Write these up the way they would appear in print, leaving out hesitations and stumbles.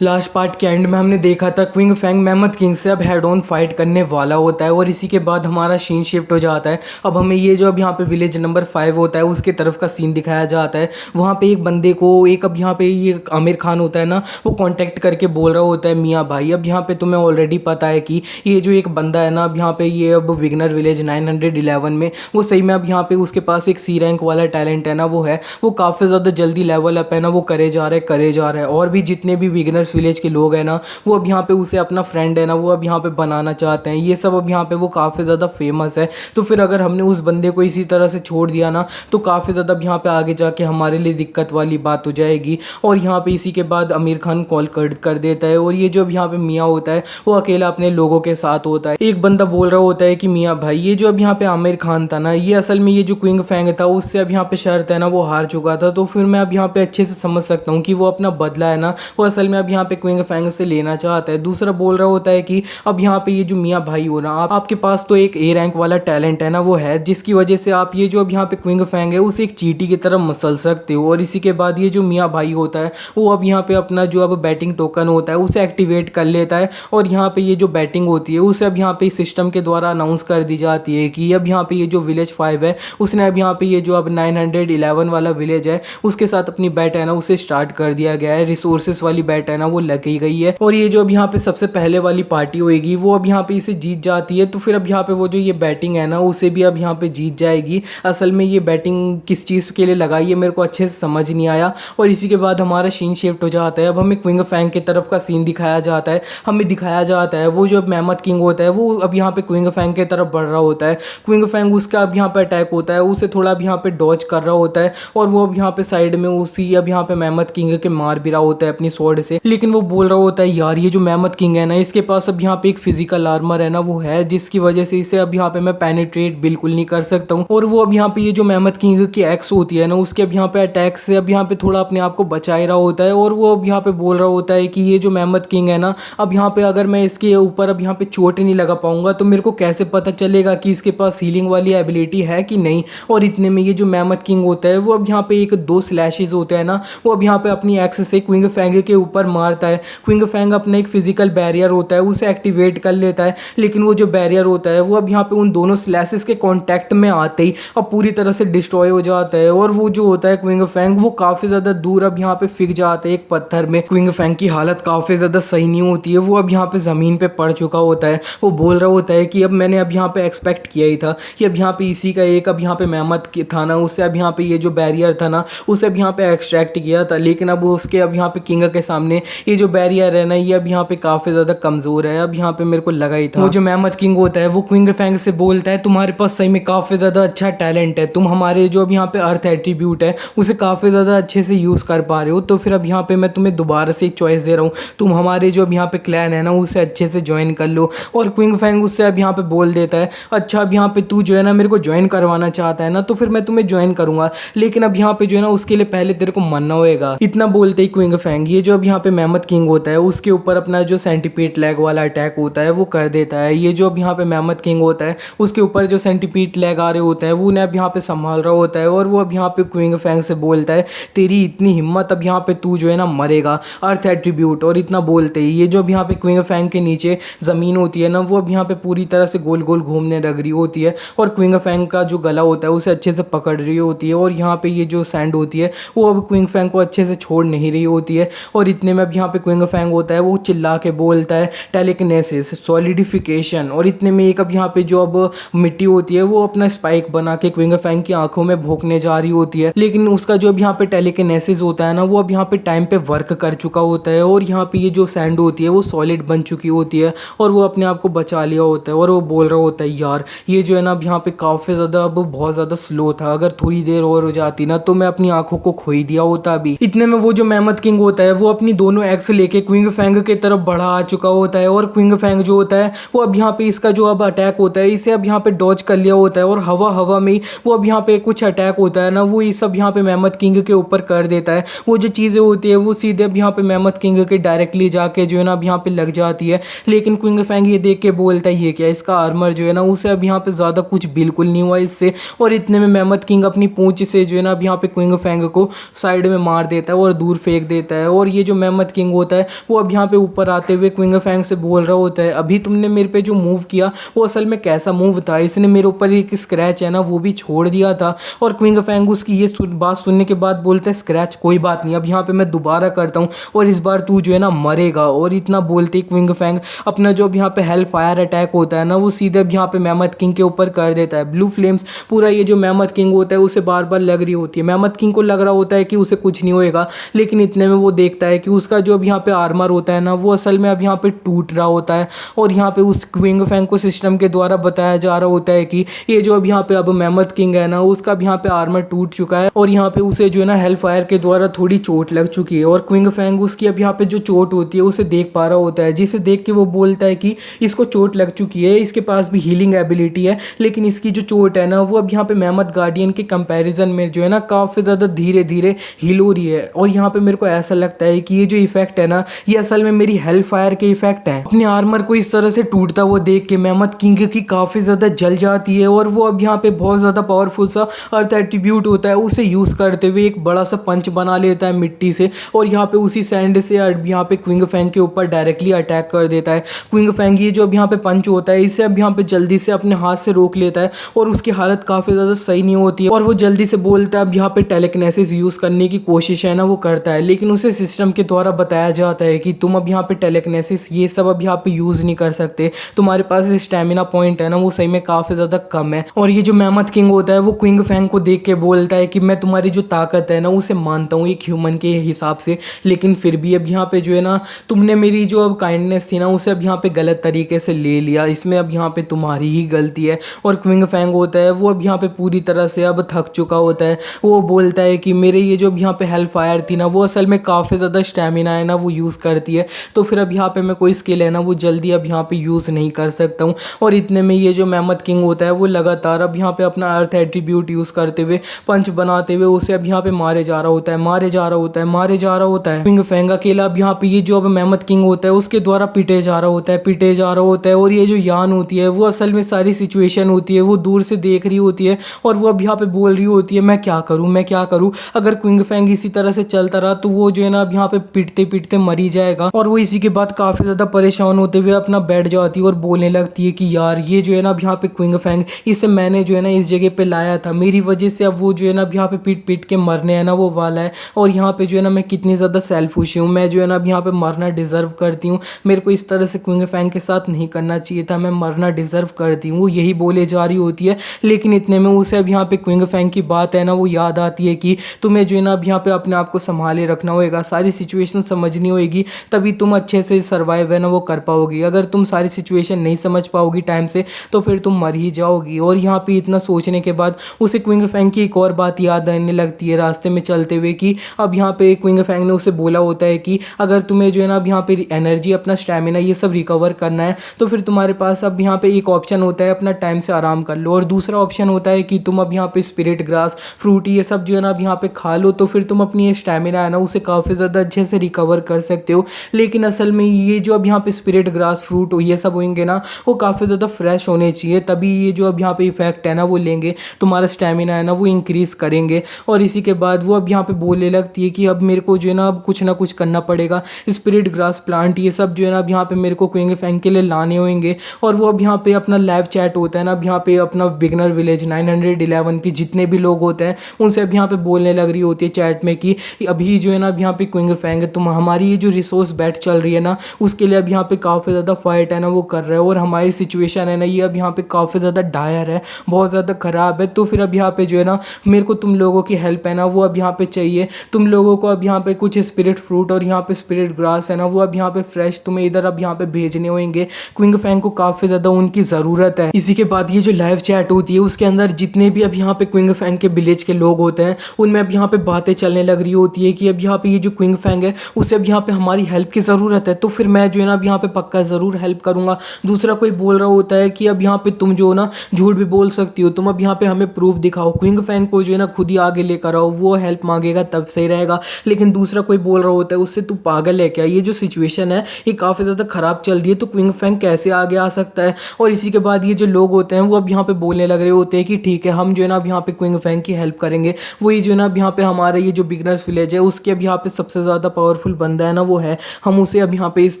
Last part के and में हमने देखा था क्विंग फैंग मेमथ किंग से अब हेड ऑन फाइट करने वाला होता है और इसी के बाद हमारा सीन शिफ्ट हो जाता है। अब हमें ये जो अब यहाँ पे विलेज नंबर 5 होता है उसके तरफ का सीन दिखाया जाता है। वहाँ पे एक बंदे को एक अब यहाँ पे ये आमिर खान होता है ना, वो कांटेक्ट करके बोल रहा होता है मियाँ भाई अब यहाँ पे तुम्हें ऑलरेडी पता है कि ये जो एक बंदा है ना अब यहाँ पे ये अब विगनर विलेज 911 में वो सही में अब यहाँ पे उसके पास एक सी रैंक वाला टैलेंट है ना, वो काफ़ी ज़्यादा जल्दी लेवल अप है ना, वो करे जा रहा है और भी जितने भी विगनर विलेज के लोग हैं ना वो अब यहाँ पे उसे अपना फ्रेंड है ना वो अब यहाँ पे बनाना चाहते हैं। ये सब अब यहाँ पे वो काफ़ी ज़्यादा फेमस है। तो फिर अगर हमने उस बंदे को इसी तरह से छोड़ दिया ना तो काफ़ी ज़्यादा अब यहाँ पे आगे जाके हमारे लिए दिक्कत वाली बात हो जाएगी। और यहाँ पे इसी के बाद आमिर खान कॉल कर देता है और ये जो अब यहाँ पे मियाँ होता है वो अकेला अपने लोगों के साथ होता है। एक बंदा बोल रहा होता है कि मियाँ भाई ये जो अब यहाँ पे आमिर खान था ना ये असल में ये जो क्विंग फैंग था उससे अब यहाँ पे शर्त है ना वो हार चुका था। तो फिर मैं अब यहाँ पे अच्छे से समझ सकता हूँ कि वो अपना बदला है ना वो असल में अब यहाँ पे क्विंग फैंग से लेना चाहता है। दूसरा बोल रहा होता है कि अब यहाँ पे ये जो मियाँ भाई हो ना आपके पास तो एक ए रैंक वाला टैलेंट है ना वो है जिसकी वजह से आप ये जो अब यहाँ पे क्विंग फैंग है उसे एक चींटी की तरह मसल सकते हो। और इसी के बाद ये जो मियाँ भाई होता है वो अब यहाँ पे अपना जो अब बैटिंग टोकन होता है उसे एक्टिवेट कर लेता है और यहाँ पे ये जो बैटिंग होती है उसे अब यहाँ पे सिस्टम के द्वारा अनाउंस कर दी जाती है कि अब यहाँ पे ये जो विलेज 5 है उसने अब यहाँ पे ये जो अब 911 वाला विलेज है उसके साथ अपनी बैट है ना उसे स्टार्ट कर दिया गया है। रिसोर्सेस वाली बैट है ना वो लगी गई है और ये जो अब यहाँ पे सबसे पहले वाली पार्टी होएगी वो अब यहाँ पे इसे जीत जाती है। तो फिर अब यहाँ पे वो जो ये बैटिंग है ना उसे भी अब यहाँ पे जीत जाएगी। असल में ये बैटिंग किस चीज़ के लिए लगाई है मेरे को अच्छे से समझ नहीं आया। और इसी के बाद हमारा सीन शिफ्ट हो जाता है। अब हमें क्विंग फैंग की तरफ का सीन दिखाया जाता है। हमें दिखाया जाता है वो जो मेमथ किंग होता है वो अब यहाँ पे क्विंग फैंग की तरफ बढ़ रहा होता है। क्विंग फैंग उसका अब यहाँ पे अटैक होता है उसे थोड़ा अब यहाँ पे डॉज कर रहा होता है और वो अब यहाँ पे साइड में उसी अब यहाँ पे मेमथ किंग के मार भी रहा होता है अपनी स्वॉर्ड से। लेकिन वो बोल रहा होता है यार ये जो मेमथ किंग है ना इसके पास अब यहाँ पे एक फिजिकल आर्मर है ना वो है जिसकी वजह से इसे अब यहाँ पे मैं पेनिट्रेट बिल्कुल नहीं कर सकता हूँ। और वो अब यहाँ पे ये जो मेमथ किंग की एक्स होती है ना उसके अब यहाँ पे अटैक से अब यहाँ पे थोड़ा अपने आप को बचा रहा होता है। और वो अब यहाँ पे बोल रहा होता है कि ये जो मेमथ किंग है ना अब यहाँ पे अगर मैं इसके ऊपर अब यहाँ पे चोट नहीं लगा पाऊंगा तो मेरे को कैसे पता चलेगा कि इसके पास हीलिंग वाली एबिलिटी है कि नहीं। और इतने में ये जो मेमथ किंग होता है वो अब यहाँ पे एक दो स्लैशेस होते हैं ना वो अब यहाँ पे अपनी एक्स से क्विंग फैंग के ऊपर मारता है। क्विंग फैंग अपना एक फिजिकल बैरियर होता है उसे एक्टिवेट कर लेता है लेकिन वो जो बैरियर होता है वो अब यहाँ पे उन दोनों स्लैशेस के कांटेक्ट में आते ही अब पूरी तरह से डिस्ट्रॉय हो जाता है। और वो जो होता है क्विंग फैंग वो काफ़ी ज़्यादा दूर अब यहाँ पे फिक जाता है एक पत्थर में। क्विंग फैंग की हालत काफ़ी ज़्यादा सही नहीं होती है, वो अब यहाँ पे ज़मीन पे पड़ चुका होता है। वो बोल रहा होता है कि अब मैंने अब यहाँ पे एक्सपेक्ट किया ही था कि अब यहाँ पे इसी का एक अब यहाँ पे मेहमत था ना उससे अब यहाँ पे ये जो बैरियर था ना उसे अब यहाँ पे एक्सट्रैक्ट किया था। लेकिन अब उसके अब यहाँ पे किंग के सामने ये जो बैरियर है ना ये अब यहाँ पे काफ़ी ज़्यादा कमज़ोर है। अब यहाँ पे मेरे को लगा ही था। वो जो मेहमत किंग होता है वो क्विंग फैंग से बोलता है तुम्हारे पास सही में काफ़ी ज़्यादा अच्छा टैलेंट है, तुम हमारे जो अब यहाँ पे अर्थ एट्रीब्यूट है उसे काफ़ी ज़्यादा अच्छे से यूज़ कर पा रहे हो। तो फिर अब यहाँ पे मैं तुम्हें दोबारा से एक चॉइस दे रहा हूँ, तुम हमारे जो अब यहाँ पे क्लैन है ना उसे अच्छे से ज्वाइन कर लो। और क्विंग फैंग उससे अब यहाँ पे बोल देता है अच्छा अब यहाँ पे तू जो है ना मेरे को ज्वाइन करवाना चाहता है ना तो फिर मैं तुम्हें ज्वाइन करूँगा, लेकिन अब यहाँ पे जो है ना उसके लिए पहले तेरे को मरना होएगा। इतना बोलते ही क्विंग फैंग ये जो अब यहाँ पे मेहमत किंग होता है उसके ऊपर अपना जो सेंटीपीड लेग वाला अटैक होता है वो कर देता है। ये जो अब यहाँ पे मेहमत किंग होता है उसके ऊपर जो सेंटीपीड लेग आ रहे होते हैं वो उन्हें अब यहाँ पे संभाल रहा होता है। और वो अब यहाँ पे क्विंग फैंग से बोलता है तेरी इतनी हिम्मत अब यहाँ पे तू जो है ना मरेगा, अर्थ एट्रीब्यूट। और इतना बोलते ही ये जो अब यहाँ पे क्विंग फैंग के नीचे ज़मीन होती है ना वो अब यहाँ पे पूरी तरह से गोल गोल घूमने लग रही होती है और क्विंग फैंग का जो गला होता है उसे अच्छे से पकड़ रही होती है। और यहाँ पे ये जो सैंड होती है वो अब क्विंग फैंग को अच्छे से छोड़ नहीं रही होती है। और इतने में अब यहाँ पे क्विंग फैंग होता है वो चिल्ला के बोलता है टेलेकिनेसिस, सॉलिडिफिकेशन। और इतने में एक अब यहाँ पे जो अब मिट्टी होती है वो अपना स्पाइक बना के क्विंग फैंग की आंखों में भोंकने जा रही होती है। लेकिन उसका जो अब यहाँ पे टेलेकिनेसिस होता है ना वो अब यहाँ पे टाइम पे वर्क कर चुका होता है और यहाँ पे ये जो सैंड होती है वो सॉलिड बन चुकी होती है और वो अपने आप को बचा लिया होता है। और वो बोल रहा होता है यार ये जो है ना अब यहाँ पे काफ़ी ज़्यादा अब बहुत ज़्यादा स्लो था, अगर थोड़ी देर और हो जाती ना तो मैं अपनी आंखों को खो ही दिया होता अभी। इतने में वो जो मेहमत किंग होता है वो अपनी दोनों एक्स लेके क्विंग फैंग की तरफ बढ़ा आ चुका होता है। और क्विंग फैंग जो होता है वो अब यहाँ पे इसका जो अब अटैक होता है इसे अब यहाँ पे डॉज कर लिया होता है और हवा में वो अब यहाँ पे कुछ अटैक होता है ना वो ये सब यहाँ पे मेहमत किंग के ऊपर कर देता है। वो जो चीज़ें होती है वो सीधे अब यहाँ पे मेहमत किंग के डायरेक्टली जाके जो है ना अब यहाँ पे लग जाती है। लेकिन क्विंग फैंग ये देख के बोलता है ये क्या, इसका आर्मर जो है ना उसे अब यहाँ पे ज़्यादा कुछ बिल्कुल नहीं हुआ इससे। और इतने में मेहमत किंग अपनी पूंछ से जो है ना अब यहाँ पे क्विंग फैंग को साइड में मार देता है और दूर फेंक देता है। और ये जो मेहमत मेमथ किंग होता है वो अब यहाँ पे ऊपर आते हुए क्विंग फैंग से बोल रहा होता है, अभी तुमने मेरे पे जो मूव किया वो असल में कैसा मूव था, इसने मेरे ऊपर एक स्क्रैच है ना वो भी छोड़ दिया था। और क्विंग फैंग उसकी ये बात सुनने के बाद बोलता है स्क्रैच कोई बात नहीं, अब यहाँ पे मैं दोबारा करता हूँ और इस बार तू जो है ना मरेगा। और इतना बोलते ही क्विंग फैंग अपना जो अब यहाँ पे हेल फायर अटैक होता है ना वो सीधे अब यहाँ पे मेमथ किंग के ऊपर कर देता है। ब्लू फ्लेम्स पूरा ये जो मेमथ किंग होता है उसे बार बार लग रही होती है। मेमथ किंग को लग रहा होता है कि उसे कुछ नहीं होएगा, लेकिन इतने में वो देखता है कि उसका जो अब यहाँ पे आर्मर होता है ना वो असल में अब यहाँ पे टूट रहा होता है। और यहाँ पे उस क्विंग फैंग को सिस्टम के द्वारा बताया जा रहा होता है कि ये जो अब यहाँ पे अब मेमथ किंग है ना उसका अब यहाँ पे आर्मर टूट चुका है और यहाँ पे उसे जो है ना हेल फायर के द्वारा थोड़ी चोट लग चुकी है। और क्विंग फैंग उसकी अब यहाँ पे जो चोट होती है उसे देख पा रहा होता है, जिसे देख के वो बोलता है कि इसको चोट लग चुकी है, इसके पास भी हीलिंग एबिलिटी है, लेकिन इसकी जो चोट है ना वो अब यहाँ पे मेमथ गार्डियन के कंपैरिजन में जो है ना काफ़ी ज़्यादा धीरे धीरे हील हो रही है। और यहाँ पे मेरे को ऐसा लगता है कि ये जो इफेक्ट है ना ये असल में मेरी हेल फायर के इफेक्ट है। अपने आर्मर को इस तरह से टूटता वो देख के मेमथ किंग की काफ़ी ज़्यादा जल जाती है और वो अब यहाँ पे बहुत ज़्यादा पावरफुल सा अर्थ एट्रीब्यूट होता है उसे यूज़ करते हुए एक बड़ा सा पंच बना लेता है मिट्टी से और यहाँ पे उसी सैंड से यहाँ पे क्विंग फैंग के ऊपर डायरेक्टली अटैक कर देता है। क्विंग फैंग ये जो अब यहाँ पे पंच होता है इसे अब यहाँ पे जल्दी से अपने हाथ से रोक लेता है और उसकी हालत काफ़ी ज़्यादा सही नहीं होती है और वो जल्दी से बोलता है अब यहाँ पे टेलेकिनेसिस यूज़ करने की कोशिश है ना वो करता है, लेकिन उसे सिस्टम के द्वारा बताया जाता है कि तुम अब यहाँ पे टेलेकिनेसिस ये सब अब यहाँ पे यूज़ नहीं कर सकते, तुम्हारे पास स्टेमिना पॉइंट है ना वो सही में काफ़ी ज़्यादा कम है। और ये जो मेमथ किंग होता है वो क्विंग फैंग को देख के बोलता है कि मैं तुम्हारी जो ताकत है ना उसे मानता हूँ एक ह्यूमन के हिसाब से, लेकिन फिर भी अब यहाँ पे जो है ना तुमने मेरी जो अब काइंडनेस थी ना उसे अब यहाँ पे गलत तरीके से ले लिया, इसमें अब यहाँ पे तुम्हारी ही गलती है। और क्विंग फैंग होता है वो अब यहाँ पे पूरी तरह से अब थक चुका होता है, वो बोलता है कि मेरे ये जो अब यहाँ पे हेल फायर थी ना वो असल में काफ़ी ज़्यादा स्टेमिना है ना वो यूज़ करती है, तो फिर अब यहाँ पे मैं कोई स्किल है ना वो जल्दी अब यहाँ पे यूज़ नहीं कर सकता हूँ। और इतने में ये जो मेमथ किंग होता है वो लगातार अब यहाँ पे अपना अर्थ एट्रीब्यूट यूज़ करते हुए पंच बनाते हुए उसे अब यहाँ पे मारे जा रहा होता है, मारे जा रहा होता है, मारे जा रहा होता है। क्विंग फैंग अकेला अब यहाँ पे ये जो अब मेमथ किंग होता है उसके द्वारा पिटे जा रहा होता है, पिटे जा रहा होता है। और ये जो यान होती है वो असल में सारी सिचुएशन होती है वो दूर से देख रही होती है और वो अब यहाँ पे बोल रही होती है मैं क्या करूँ, मैं क्या करूँ, अगर क्विंग फैंग इसी तरह से चलता रहा तो वो जो है ना अब यहाँ पे पिटते पिटते मरी जाएगा। और वो इसी के बाद काफ़ी ज़्यादा परेशान होते हुए अपना बैठ जाती है और बोलने लगती है कि यार ये जो है ना अब यहाँ पे क्विंग फैंग इसे मैंने जो है ना इस जगह पे लाया था, मेरी वजह से अब वो जो है ना अब यहाँ पे पीट पीट के मरने है ना वो वाला है। और यहाँ पे जो है ना मैं कितनी ज़्यादा सेल्फिश हूँ, मैं जो है ना अब यहाँ पे मरना डिज़र्व करती हूँ, मेरे को इस तरह से क्विंग फैंग के साथ नहीं करना चाहिए था, मैं मरना डिज़र्व करती हूँ, वो यही बोले जा रही होती है। लेकिन इतने में उसे अब यहाँ पे क्विंग फैंग की बात है ना वो याद आती है कि तुम्हें जो है ना अब यहाँ पे अपने आप को संभाले रखना होगा, सारी सिचुएशन समझनी होगी, तभी तुम अच्छे से सर्वाइव है ना वो कर पाओगी, अगर तुम सारी सिचुएशन नहीं समझ पाओगी टाइम से तो फिर तुम मर ही जाओगी। और यहाँ पे इतना सोचने के बाद उसे क्विंग फैंग की एक और बात याद आने लगती है रास्ते में चलते हुए कि अब यहाँ पे क्विंग फैंग ने उसे बोला होता है कि अगर तुम्हें जो है ना अब यहाँ पे एनर्जी अपना स्टेमिना ये सब रिकवर करना है तो फिर तुम्हारे पास अब यहाँ पे एक ऑप्शन होता है अपना टाइम से आराम कर लो, और दूसरा ऑप्शन होता है कि तुम अब यहाँ पे स्पिरिट ग्रास फ्रूट ये सब जो है ना अब यहाँ पे खा लो, तो फिर तुम अपनी ये स्टेमिना है ना उसे काफ़ी ज़्यादा अच्छे से रिकवर कर सकते हो। लेकिन असल में ये जो अब यहाँ पे स्पिरिट ग्रास फ्रूट ये सब होंगे ना वो काफ़ी ज़्यादा फ्रेश होने चाहिए, तभी ये जो अब यहाँ पे इफेक्ट है ना वो लेंगे, तुम्हारा स्टेमिना है ना वो इंक्रीज़ करेंगे। और इसी के बाद वो अब यहाँ पे बोलने लगती है कि अब मेरे को जो है ना अब कुछ ना कुछ करना पड़ेगा, स्पिरिट ग्रास प्लांट ये सब जो है ना अब यहाँ पे मेरे को क्विंग फैंग के लिए लाने होंगे। और वो अब यहाँ पे अपना लाइव चैट होता है ना अब यहाँ पे अपना बिगनर विलेज 911 के जितने भी लोग होते हैं उनसे अब यहाँ पे बोलने लग रही होती है चैट में कि अभी जो है ना अब यहाँ पे क्विंग फैंग तुम हमारी ये जो रिसोर्स बैट चल रही है ना उसके लिए अब यहाँ पे काफ़ी ज़्यादा फाइट है ना वो कर रहे हो, और हमारी सिचुएशन है ना ये अब यहाँ पे काफ़ी ज़्यादा डायर है, बहुत ज़्यादा ख़राब है, तो फिर अब यहाँ पे जो है ना मेरे को तुम लोगों की हेल्प है ना वो अब यहाँ पे चाहिए, तुम लोगों को अब यहाँ पे कुछ स्पिरिट फ्रूट और यहाँ पे स्पिरिट ग्रास है ना वो अब यहाँ पे फ्रेश तुम्हें इधर अब यहाँ पे भेजने होंगे, क्विंग फैंग को काफ़ी ज़्यादा उनकी ज़रूरत है। इसी के बाद ये जो लाइव चैट होती है उसके अंदर जितने भी अब यहाँ पे क्विंग फैंग के विलेज के लोग होते हैं उनमें अब यहाँ पे बातें चलने लग रही होती है कि अब यहाँ पे ये जो क्विंग फैंग है उसे अब यहाँ पे हमारी हेल्प की ज़रूरत है, तो फिर मैं जो है ना अब यहाँ पे पक्का ज़रूर हेल्प करूँगा। दूसरा कोई बोल रहा होता है कि अब यहाँ पे तुम जो ना झूठ भी बोल सकती हो, तुम अब यहाँ पे हमें प्रूफ दिखाओ, क्विंग फैंग को जो है ना खुद ही आगे लेकर आओ, वो हेल्प मांगेगा तब सही रहेगा। लेकिन दूसरा कोई बोल रहा होता है उससे तू पागल है क्या, ये जो सिचुएशन है ये काफ़ी ज़्यादा ख़राब चल रही है, तो क्विंग फैंग कैसे आगे आ सकता है। और इसी के बाद ये जो लोग होते हैं वो अब यहाँ पे बोलने लग रहे होते हैं कि ठीक है हम जो है ना अब यहाँ पे क्विंग फैंग की हेल्प करेंगे, वही जो है ना अब यहाँ पे हमारा ये जो बिगनर्स विलेज है उसके अब यहाँ पे सबसे ज़्यादा पावरफुल पावरफुल बंदा है ना वो है, हम उसे अब यहाँ पे इस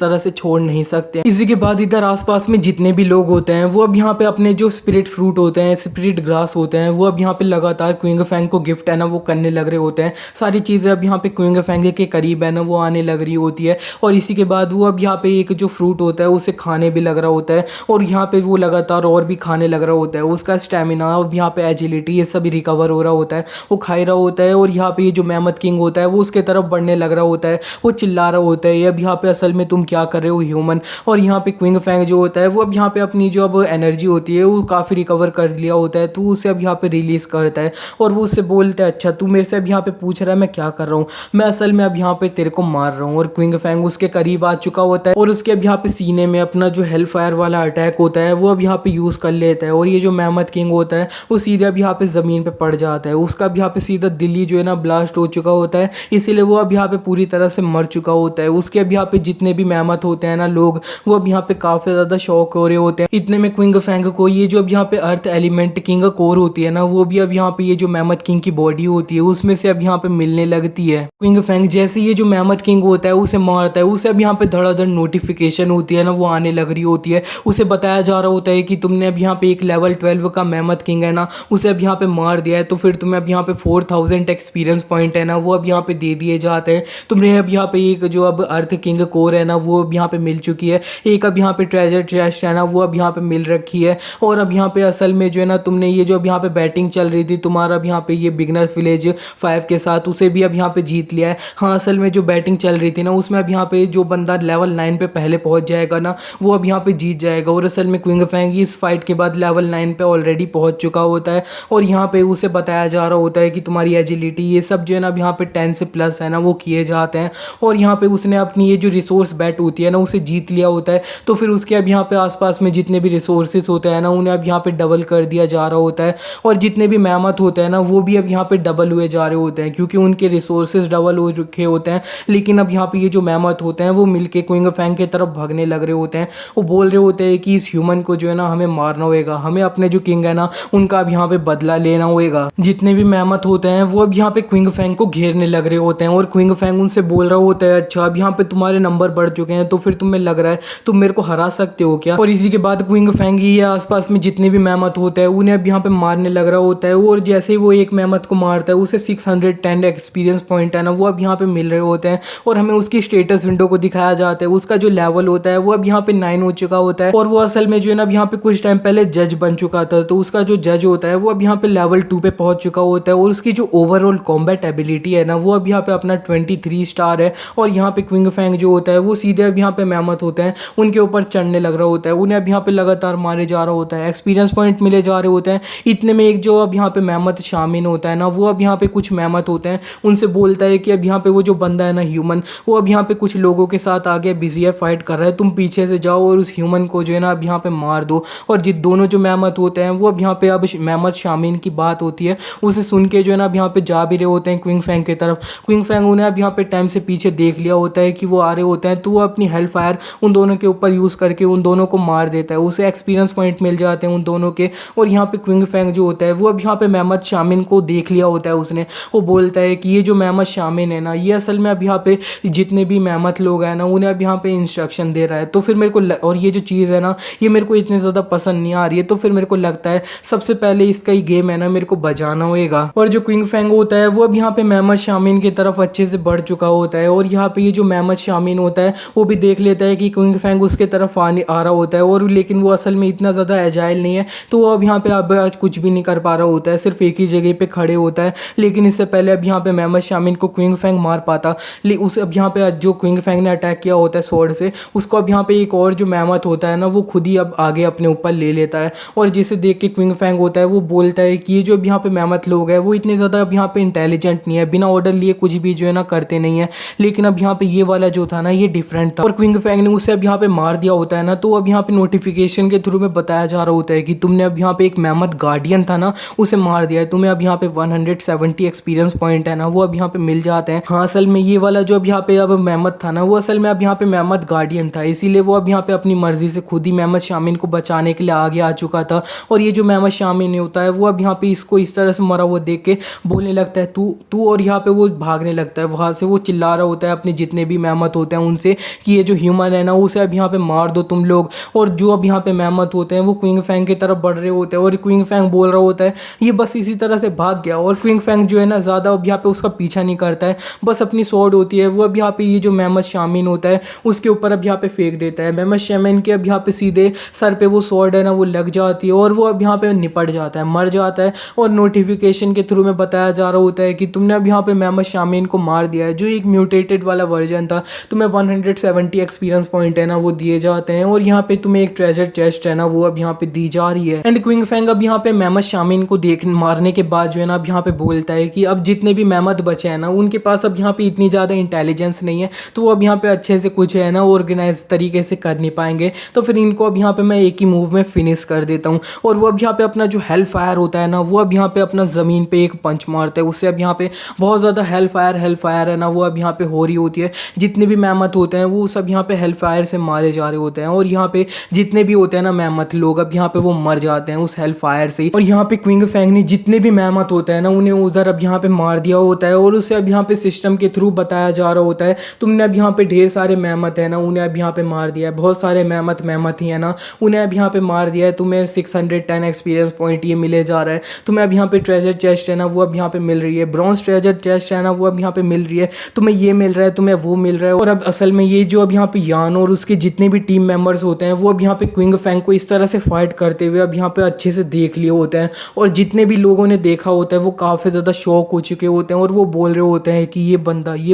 तरह से छोड़ नहीं सकते। इसी के बाद इधर आसपास में जितने भी लोग होते हैं वो अब यहाँ पे अपने जो स्पिरिट फ्रूट होते हैं, स्पिरिट ग्रास होते हैं, वो अब यहाँ पे लगातार क्विंग फैंग को गिफ्ट है ना वो करने लग रहे होते हैं। सारी चीज़ें अब यहाँ पे क्विंग फैंग के करीब है ना वो आने लग रही होती है। और इसी के बाद वो अब यहाँ पे एक जो फ्रूट होता है उसे खाने भी लग रहा होता है और यहाँ पे वो लगातार और भी खाने लग रहा होता है। उसका स्टेमिना अब यहाँ पे एजिलिटी ये सभी रिकवर हो रहा होता है, वो खा रहा होता है। और यहाँ पे ये जो मेमथ किंग होता है वो उसके तरफ बढ़ने लग रहा होता है, वो चिल्ला रहा होता है अब यहाँ पे असल में तुम क्या कर रहे हो ह्यूमन। और यहाँ पे क्विंग फैंग जो होता है वो अब यहाँ पे अपनी जो अब एनर्जी होती है वो काफ़ी रिकवर कर लिया होता है, तो उसे अब यहाँ पे रिलीज़ करता है और वो उससे बोलता है अच्छा तू मेरे से अब यहाँ पे पूछ रहा है मैं क्या कर रहा हूँ, मैं असल में अब यहाँ पे तेरे को मार रहा हूँ। और क्विंग फैंग उसके करीब आ चुका होता है और उसके अब यहाँ पे सीने में अपना जो हेल फायर वाला अटैक होता है वो अब यहाँ पे यूज़ कर लेता है और ये जो मेमथ किंग होता है वो सीधे अब यहाँ पे ज़मीन पे पड़ जाता है। उसका अब यहाँ पे सीधा दिल्ली जो है ना ब्लास्ट हो चुका होता है, इसीलिए वो अब यहाँ पे पूरी तरह से मर चुका होता है। उसके अब यहाँ पे जितने भी मेमथ होते हैं ना लोग, वो अब यहाँ पे काफ़ी ज़्यादा शॉक हो रहे होते हैं। इतने में क्विंग फैंग को ये जो अब यहाँ पे अर्थ एलिमेंट किंग कोर होती है ना वो भी अब यहाँ पे ये जो मेमथ किंग की बॉडी होती है उसमें से अब यहाँ पे मिलने लगती है। क्विंग फैंग जैसे ये जो मेमथ किंग होता है उसे मारता है, उसे अब यहाँ पे धड़ाधड़ नोटिफिकेशन होती है ना वो आने लग रही होती है। उसे बताया जा रहा होता है कि तुमने अब यहाँ पे एक लेवल 12 का मेमथ किंग है ना उसे अब यहाँ पे मार दिया है, तो फिर तुम्हें अब यहाँ पे 4000 एक्सपीरियंस पॉइंट है ना वो अब यहाँ पे दे दिए जाते हैं। तुमने अब यहाँ पे एक जो अब अर्थ किंग कोर है ना वो अब यहाँ पे मिल चुकी है, एक अब यहाँ पे ट्रेजर चेस्ट है ना वो अब यहाँ पे मिल रखी है। और अब यहाँ पे असल में जो है ना तुमने ये जो अब यहाँ पे बैटिंग चल रही थी तुम्हारा अब यहाँ पे ये बिगनर विलेज 5 के साथ उसे भी अब यहाँ पे जीत लिया है। हाँ असल में जो बैटिंग चल रही थी ना उसमें अब यहाँ पे जो बंदा लेवल 9 पे पहले पहुंच जाएगा ना वो अब यहाँ पे जीत जाएगा। और असल में क्विंग फैंग इस फाइट के बाद लेवल 9 पे ऑलरेडी पहुंच चुका होता है और यहाँ पे उसे बताया जा रहा होता है कि तुम्हारी एजिलिटी ये सब जो है ना अब यहाँ पे 10 से प्लस है ना वो किए जाते हैं। और यहाँ पे उसने अपनी ये जो रिसोर्स बैट होती है ना उसे जीत लिया होता है, तो फिर उसके अब यहाँ पे आसपास में जितने भी रिसोर्सेज होते हैं ना उन्हें अब यहाँ पे डबल कर दिया जा रहा होता है। और जितने भी मेमथ होते हैं ना वो भी अब यहाँ पे डबल हुए जा रहे होते हैं क्योंकि उनके रिसोर्सेज डबल हो रखे होते हैं। लेकिन अब यहाँ पे ये जो मेमथ होते हैं वो मिलके क्विंग फैंग की तरफ भागने लग रहे होते हैं, वो बोल रहे होते हैं कि इस ह्यूमन को जो है ना हमें मारना होगा, हमें अपने जो किंग है ना उनका अब यहाँ पे बदला लेना होगा। जितने भी मेमथ होते हैं वो अब यहाँ पे क्विंग फैंग को घेरने लग रहे होते हैं और क्विंग फैंग उनसे बोल रहा होता है अच्छा अब यहाँ पे तुम्हारे नंबर बढ़ चुके हैं तो फिर तुम्हें लग रहा है तुम मेरे को हरा सकते हो क्या। और इसी के बाद क्विंग फैंग ही आसपास में जितने भी मेमथ होते हैं उन्हें अब यहाँ पे मारने लग रहा होता है। और जैसे ही वो एक मेमथ को मारता है उसे 610 एक्सपीरियंस पॉइंट है ना वो अब यहाँ पे मिल रहे होते हैं और हमें उसकी स्टेटस विंडो को दिखाया जाता है। उसका जो लेवल होता है वो अब यहाँ पे 9 हो चुका होता है और वो असल में जो है ना अब यहाँ पे कुछ टाइम पहले जज बन चुका था, तो उसका जो जज होता है वो अब यहाँ पे लेवल 2 पे पहुंच चुका होता है। और उसकी जो ओवरऑल कॉम्बैट एबिलिटी है ना वो अब यहाँ पे अपना 23 स्टार है। और यहाँ पे क्विंग फैंग जो होता है वो सीधे अब यहाँ पे मेमथ होते हैं उनके ऊपर चढ़ने लग रहा होता है, उन्हें अब यहाँ पे लगातार मारे जा रहा होता है, एक्सपीरियंस पॉइंट मिले जा रहे होते हैं। इतने में एक जो अब यहाँ पे मेमथ शामिल होता है ना वो अब यहाँ पे कुछ मेमथ होते हैं उनसे बोलता है कि अब यहाँ पे वो जो बंदा है ना ह्यूमन वो अब यहाँ पे कुछ लोगों के साथ आगे बिजी है, फाइट कर रहा है, तुम पीछे से जाओ और उस ह्यूमन को जो है ना अब यहाँ पे मार दो। और जित दोनों जो मेमथ होते हैं वो अब यहाँ पे अब मेमथ शामिल की बात होती है, उसे सुन के जो है ना अब यहाँ पे जा भी रहे होते हैं क्विंग फैंग की तरफ। क्विंग फैंग उन्हें अब यहाँ पे टाइम से पीछे देख लिया होता है कि वो आ रहे होते हैं, तो वो अपनी हेल फायर उन दोनों के ऊपर यूज़ करके उन दोनों को मार देता है, उसे एक्सपीरियंस पॉइंट मिल जाते हैं उन दोनों के। और यहाँ पे क्विंग फैंग जो होता है वो अब यहाँ पे मेमथ शामिल को देख लिया होता है उसने, वो बोलता है कि ये जो मेमथ शामिल है ना ये असल में अब यहाँ पे जितने भी मेमथ लोग हैं ना उन्हें अब यहाँ पे इंस्ट्रक्शन दे रहा है। तो फिर मेरे को और ये जो चीज़ है ना ये मेरे को इतनी ज़्यादा पसंद नहीं आ रही है, तो फिर मेरे को लगता है सबसे पहले इसका ही गेम है ना मेरे को बजाना होगा। और जो क्विंग फैंग होता है वो अब यहाँ पे मेमथ शामिल की तरफ अच्छे से बढ़ चुका होता है और यहाँ पे ये जो मेमथ शामिल होता है वो भी देख लेता है कि क्विंग फैंग उसके तरफ आ रहा होता है। और लेकिन वो असल में इतना ज़्यादा एजाइल नहीं है, तो वो अब यहाँ पे अब आज कुछ भी नहीं कर पा रहा होता है, सिर्फ एक ही जगह पे खड़े होता है। लेकिन इससे पहले अब यहाँ पे मेमथ शामिल को क्विंग फैंग मार पाता, लेकिन उसे अब यहाँ पे जो क्विंग फैंग ने अटैक किया होता है स्वॉर्ड से, उसको अब यहाँ पे एक और जो मेमथ होता है ना वो खुद ही अब आगे अपने ऊपर ले लेता है। और जिसे देख के क्विंग फैंग होता है वो बोलता है कि ये जो अब यहाँ पे मेमथ लोग हैं वो इतने ज़्यादा अब यहाँ पे इंटेलिजेंट नहीं है, बिना ऑर्डर लिए कुछ भी जो है ना करते नहीं है। लेकिन अब यहाँ पे ये वाला जो था ना ये डिफरेंट था और क्विंग फैंग ने उसे अब यहाँ पे मार दिया होता है ना, तो अब यहाँ पे नोटिफिकेशन के थ्रू में बताया जा रहा होता है कि तुमने अब यहाँ पे एक मेमथ गार्डियन था ना उसे मार दिया है, तुम्हें अब यहाँ पे 170 एक्सपीरियंस पॉइंट है ना वो अब यहाँ पे मिल जाते हैं। हाँ असल में ये वाला जो अब यहाँ पे अब मेमथ था ना वो असल में अब यहाँ पे मेमथ गार्डियन था, इसीलिए वो अब यहाँ पे अपनी मर्जी से खुद ही मेमथ शामिल को बचाने के लिए आगे आ चुका था। और ये जो मेमथ शामिल नहीं होता है वो अब यहाँ पे इसको इस तरह से मरा हुआ देख के बोलने लगता है तू तू, और यहाँ पे वो भागने लगता है वहाँ से, वो चिल्ला चिल्ला रहा होता है अपने जितने भी मेहमत होते हैं उनसे कि ये जो ह्यूमन है ना उसे अब यहाँ पे मार दो तुम लोग। और जो अब यहाँ पे मेहमत होते हैं वो क्विंग फैंग की तरफ बढ़ रहे होते हैं और क्विंग फैंग बोल रहा होता है ये बस इसी तरह से भाग गया। और क्विंग फैंग जो है ना ज़्यादा अब यहाँ पे उसका पीछा नहीं करता है, बस अपनी स्वॉर्ड होती है वो अब यहाँ पे ये जो मेहमत शामीन होता है उसके ऊपर अब यहाँ पे फेंक देता है। मेहमत शामीन के अब यहाँ पे सीधे सर पे वो स्वॉर्ड है ना वो लग जाती है और वो अब यहाँ पे निपट जाता है, मर जाता है। और नोटिफिकेशन के थ्रू में बताया जा रहा होता है कि तुमने अब यहाँ पे मेहमत शामीन को मार दिया है, जो एक म्यूटेटेड वाला वर्जन था। तुम्हें 170 एक्सपीरियंस पॉइंट है ना वो दिए जाते हैं और यहाँ पे तुम्हें एक ट्रेजर चेस्ट है ना वो अब यहाँ पे दी जा रही है। एंड क्विंग फैंग अब यहाँ पे मेहमत शामीन को देख मारने के बाद जो है ना अब यहाँ पे बोलता है कि अब जितने भी मेहमत बचे हैं ना उनके पास अब यहाँ पे इतनी ज़्यादा इंटेलिजेंस नहीं है, तो वो अब यहाँ पे अच्छे से कुछ है ना ऑर्गेनाइज तरीके से कर नहीं पाएंगे, तो फिर इनको अब यहाँ पे मैं एक ही मूव में फिनिश कर देता हूँ। और वो अब यहाँ पे अपना जो हेल फायर होता है ना वो अब यहाँ पे अपना ज़मीन पे एक पंच मारता है, उससे अब यहाँ पे बहुत ज़्यादा हेल फायर है ना वो अब यहाँ पे हो रही होती है। जितने भी मेहमत होते हैं वो सब यहाँ पे हेल फायर से मारे जा रहे होते हैं और यहाँ पे जितने भी होते हैं ना मेहमत लोग अब यहाँ पे वो मर जाते हैं उस हेल फायर से। और यहाँ पे क्विंग फैंग ने जितने भी मेहमत होते हैं ना उन्हें उधर अब यहाँ पे मार दिया होता है और उसे अब यहाँ पे सिस्टम के थ्रू बताया जा रहा होता है तुमने अब यहाँ पे ढेर सारे मेहमत है ना उन्हें अब यहाँ पे मार दिया है, बहुत सारे मेहमत ही है ना उन्हें अब यहाँ पे मार दिया है, तुम्हें 610 एक्सपीरियंस पॉइंट ये मिले जा रहा है, तुम्हें अब यहाँ पे ट्रेजर चेस्ट है ना वो अब यहाँ पे मिल रही है, ब्रॉन्ज ट्रेजर चेस्ट है ना वो अब यहाँ पे मिल रही है, तुम्हें ये मिल रहा है, तुम्हें वो मिल रहा है। और अब असल में ये जो अब यहाँ पे यान और उसके जितने भी टीम मेंबर्स होते हैं वो अब यहाँ पे क्विंग फैंग को इस तरह से फाइट करते हुए अब यहाँ पे अच्छे से देख लिए होते हैं और जितने भी लोगों ने देखा होता है वो काफ़ी ज़्यादा शॉक हो चुके होते हैं और वो बोल रहे होते हैं कि ये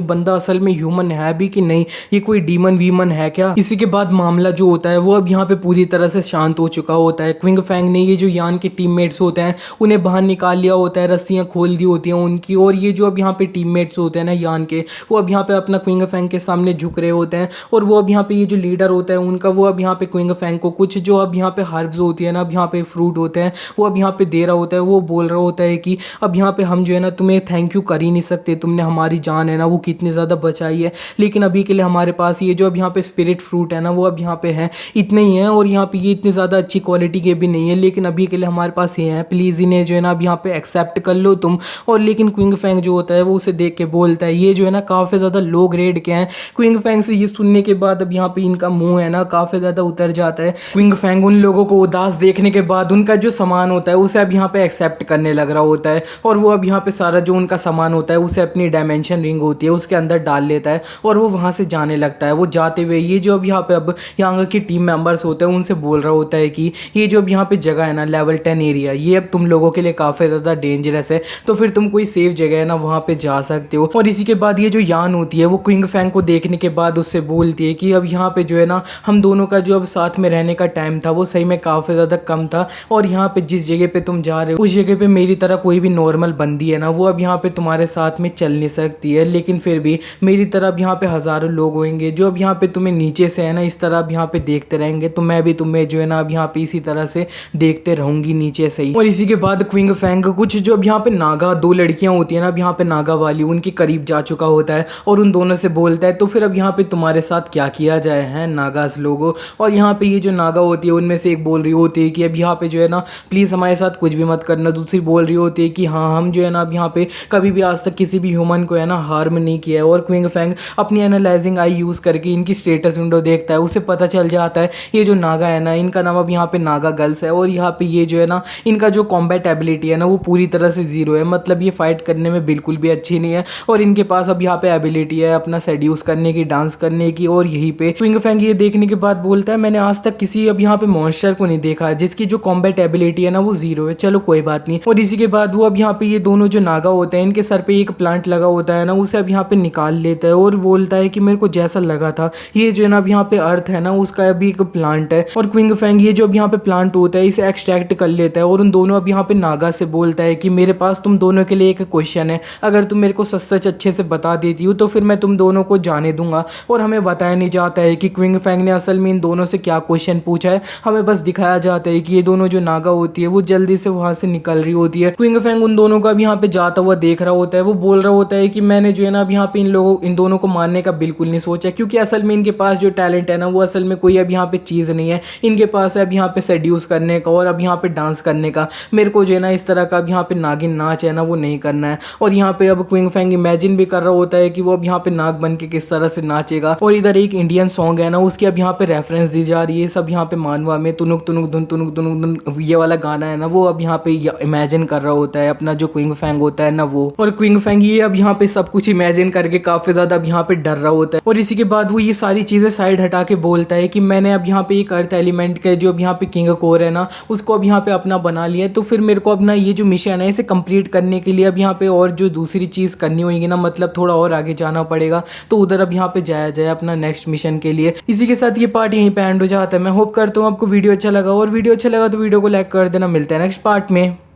बंदा असल में ह्यूमन है भी कि नहीं, ये कोई डीमन वीमन है क्या। इसी के बाद मामला जो होता है वो अब यहाँ पे पूरी तरह से शांत हो चुका होता है। क्विंग फैंग ने ये जो यान के टीममेट्स होते हैं उन्हें बाहर निकाल लिया होता है, रस्सियाँ खोल दी होती हैं उनकी, और ये जो अब यहाँ पे टीममेट्स होते हैं ना यान के वो अब यहाँ पे अपना क्विंग फैंग के सामने झुक रहे होते हैं। और वो अब यहाँ पे ये जो लीडर होता है उनका वो अब यहाँ पे क्विंग फैंग को कुछ जो अब यहाँ पे हर्ब्स होती है ना अब यहाँ पे फ्रूट होते हैं वो अब यहाँ पे दे रहा होता है। वो बोल रहा होता है कि अब यहाँ पे हम जो है ना तुम्हें थैंक यू कर ही नहीं सकते, तुमने हमारी जान है ना वो कितनी ज़्यादा बचाई है, लेकिन अभी के लिए हमारे पास ये जो अब यहाँ पे स्पिरिट फ्रूट है ना वो अब यहाँ पे है इतने ही हैं और यहाँ पे ये इतनी ज़्यादा अच्छी क्वालिटी के भी नहीं है, लेकिन अभी के लिए हमारे पास ये हैं, प्लीज़ इन्हें जो है ना अब यहाँ पे एक्सेप्ट कर लो तुम। और लेकिन क्विंग फैंग जो होता है वो उसे देख के बोलता है ये जो है ना काफ़ी ज़्यादा लो ग्रेड के हैं। क्विंग फैंग से ये सुनने के बाद अब यहाँ पे इनका मुंह है ना काफ़ी ज़्यादा उतर जाता है। क्विंग फैंग उन लोगों को उदास देखने के बाद उनका जो सामान होता है उसे अब यहाँ पे एक्सेप्ट करने लग रहा होता है और वो अब यहाँ पे सारा जो उनका सामान होता है उसे अपनी डायमेंशन रिंग होती है उसके अंदर डाल लेता है और वो वहाँ से जाने लगता है। वो जाते हुए ये जो अब यहाँ पे अब यहाँ की टीम मेंबर्स होते हैं उनसे बोल रहा होता है कि ये जो अब यहाँ पे जगह है ना लेवल 10 एरिया ये अब तुम लोगों के लिए काफ़ी ज़्यादा डेंजरस है, तो फिर तुम कोई सेफ जगह है ना वहाँ पे जा सकते हो। और इसी के बाद ये जो यान होती है वो क्विंग फैंग को देखने के बाद उससे बोलती है कि अब यहाँ पे जो है ना हम दोनों का जो अब साथ में रहने का टाइम था वो सही में काफ़ी ज़्यादा कम था और यहाँ पे जिस जगह पे तुम जा रहे हो उस जगह पे मेरी तरह कोई भी नॉर्मल बंदी है ना वो अब यहाँ पे तुम्हारे साथ में चल नहीं सकती है, लेकिन फिर भी मेरी तरह अब यहाँ पे हज़ारों लोग होंगे जो अब यहाँ पे तुम्हें नीचे से है ना इस तरह अब यहाँ पे देखते रहेंगे, तो मैं भी तुम्हें जो है ना अब यहाँ पे इसी तरह से देखते रहूँगी नीचे से ही। और इसी के बाद क्विंग फैंग कुछ जो अब यहाँ पे नागा दो लड़कियाँ होती है ना अब यहाँ पे नागा वाली उनके करीब जा चुका होता है और उन दोनों से बोलता है तो फिर अब यहाँ पे तुम्हारे साथ क्या किया जाए हैं नागास लोगों। और यहाँ पे ये जो नागा होती है उनमें से एक बोल रही होती है कि अब यहाँ पे जो है ना प्लीज़ हमारे साथ कुछ भी मत करना, दूसरी बोल रही होती है कि हाँ हम जो है ना अब यहाँ पे कभी भी आज तक किसी भी ह्यूमन को है ना हार्म नहीं किया है। और क्विंग फैंग अपनी एनालाइजिंग आई यूज़ करके इनकी स्टेटस विंडो देखता है, उसे पता चल जाता है ये जो नागा है ना इनका नाम अब यहाँ पे नागा गर्ल्स है और यहाँ पे ये जो है ना इनका जो कॉम्बैट एबिलिटी है ना वो पूरी तरह से ज़ीरो है, मतलब ये फाइट करने में बिल्कुल भी अच्छी नहीं है और इनके पास अब यहाँ पे एबिलिटी है अपना सेड्यूस करने की, डांस करने की। और यहीं पे क्विंग फैंग ये देखने के बाद बोलता है मैंने आज तक किसी अब यहाँ पे मॉन्स्टर को नहीं देखा जिसकी जो कॉम्बैट एबिलिटी है ना वो ज़ीरो है, चलो कोई बात नहीं। और इसी के बाद वो अब यहाँ पे ये दोनों जो नागा होते हैं इनके सर पे एक प्लांट लगा होता है ना उसे अब यहाँ पे निकाल लेता है और बोलता है कि मेरे को जैसा लगा था ये जो है ना अब यहाँ पे अर्थ है ना उसका अभी एक प्लांट है। और क्विंग फैंग ये जो अब यहाँ पे प्लांट होता है इसे एक्सट्रैक्ट कर लेता है और उन दोनों अब यहाँ पे नागा से बोलता है कि मेरे पास तुम दोनों के लिए एक क्वेश्चन है, अगर तुम मेरे को सच सच अच्छे से बता देती हो तो फिर मैं तुम दोनों को जाने दूंगा। और हमें बताया नहीं जाता है कि क्विंग फैंग ने असल में इन दोनों से क्या क्वेश्चन पूछा है, हमें बस दिखाया जाता है कि ये दोनों जो नागा होती है वो जल्दी से वहां से निकल रही होती है। क्विंग फैंग उन दोनों का भी यहाँ पे जाता हुआ देख रहा होता है, वो बोल रहा होता है कि मैंने जो है ना अब यहाँ पे इन दोनों को मारने का बिल्कुल नहीं सोचा, क्योंकि असल में इनके पास जो टैलेंट है ना वो असल में कोई अब यहाँ पे चीज़ नहीं है, इनके पास है अब यहाँ पे सेड्यूस करने का और अब यहाँ पे डांस करने का। मेरे को जो है ना इस तरह का अब यहाँ पे नागिन नाच है ना वो नहीं करना है। और यहाँ पे अब क्विंग फैंग इमेजिन भी कर रहा होता है है कि वो अब यहाँ पे नाग बन के किस तरह से नाचेगा। और इधर एक इंडियन सॉन्ग है ना, उसकी अब यहाँ पे रेफरेंस दी जा रही है। सब यहाँ पे मानवा में तुनुक तुनुक धुन तुनुक तुनुक धुन ये वाला गाना है ना, वो अब यहाँ पे इमेजिन कर रहा होता है अपना जो क्विंग फैंग होता है ना वो। और क्विंग फैंग ये अब यहाँ पे सब कुछ इमेजिन करके काफी ज्यादा अब यहाँ पे डर रहा होता है। और इसी के बाद वो ये सारी चीजें साइड हटा के बोलता है कि मैंने अब यहाँ पे एक अर्थ एलिमेंट का जो अब यहाँ पे किंग कोर है ना, उसको अब यहाँ पे अपना बना लिया है। तो फिर मेरे को अपना ये जो मिशन है इसे कंप्लीट करने के लिए अब यहाँ पे और जो दूसरी चीज करनी होगी ना, मतलब थोड़ा और आगे जाना पड़ेगा। तो उधर अब यहाँ पे जाया जाए अपना नेक्स्ट मिशन के लिए। इसी के साथ ये पार्ट यहीं पे एंड हो जाता है। मैं होप करता हूँ आपको वीडियो अच्छा लगा, और वीडियो अच्छा लगा तो वीडियो को लाइक कर देना। मिलता है नेक्स्ट पार्ट में।